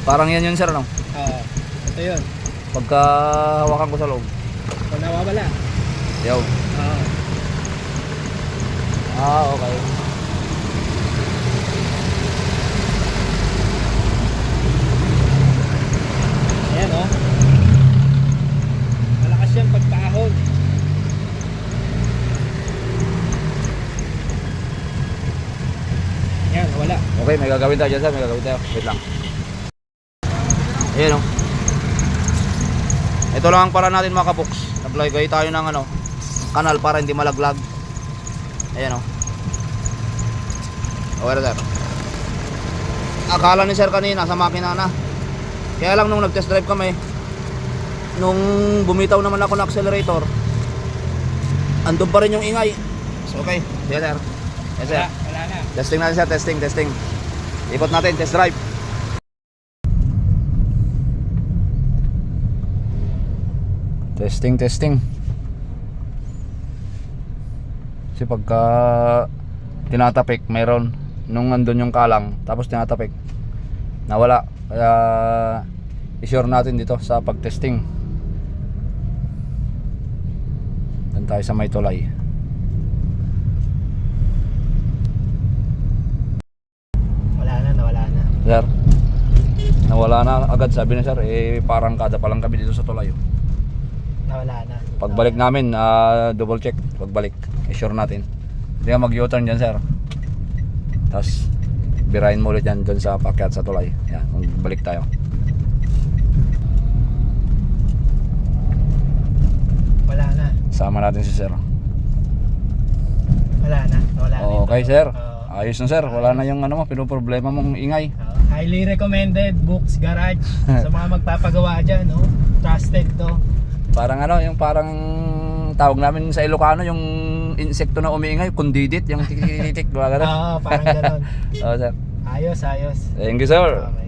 Parang yan yun sir, no? Oo. Ito yun. Pagka hawakan ko sa loob. Kung nawawala. Yaw. Oo. Okay. Ayan o. Malakas yan pagkaahon. Ayan, wala. Okay, may gagawin tayo dyan sir, may gagawin tayo. Wait lang. Ayan o. Ito lang ang para natin mga kaboks. Naglagay tayo ng kanal para hindi malaglag. Ayan o. Okay na sir. Akala ni sir kanina sa makina na. Kaya lang nung nag-test drive kami, nung bumitaw naman ako ng accelerator, andun pa rin yung ingay. So okay, yes sir. Yes sir. Wala na. Testing natin sir, testing. Ikot natin, test drive. Testing. Kasi pagka tinatapik, mayroon nung andun yung kalang, tapos tinatapik, nawala. Kaya i-sure natin dito sa pag-testing. Doon tayo sa may tulay. Nawala na. Sir, nawala na agad, sabi na sir, parang kada pa lang kami dito sa tulay. Nawala na. Pagbalik namin, double check. Pagbalik, i-sure natin. Hindi ka mag-U-turn dyan sir. Tapos birahin mo ulit yan doon sa pakyat sa tulay. Yan, balik tayo. Wala na. Sama natin si sir. Wala na. Okay sir, ayos na sir. Wala na yung pinoproblema mong ingay. Highly recommended, Books Garage. Sa mga magpapagawa dyan, no? Trusted to. Parang yung parang tawag namin sa Ilocano, yung insekto na umiingay, kundidit, yung titik-titik, diba gano'n? Oo, parang gano'n. Oo sir. Ayos. Thank you sir. Okay.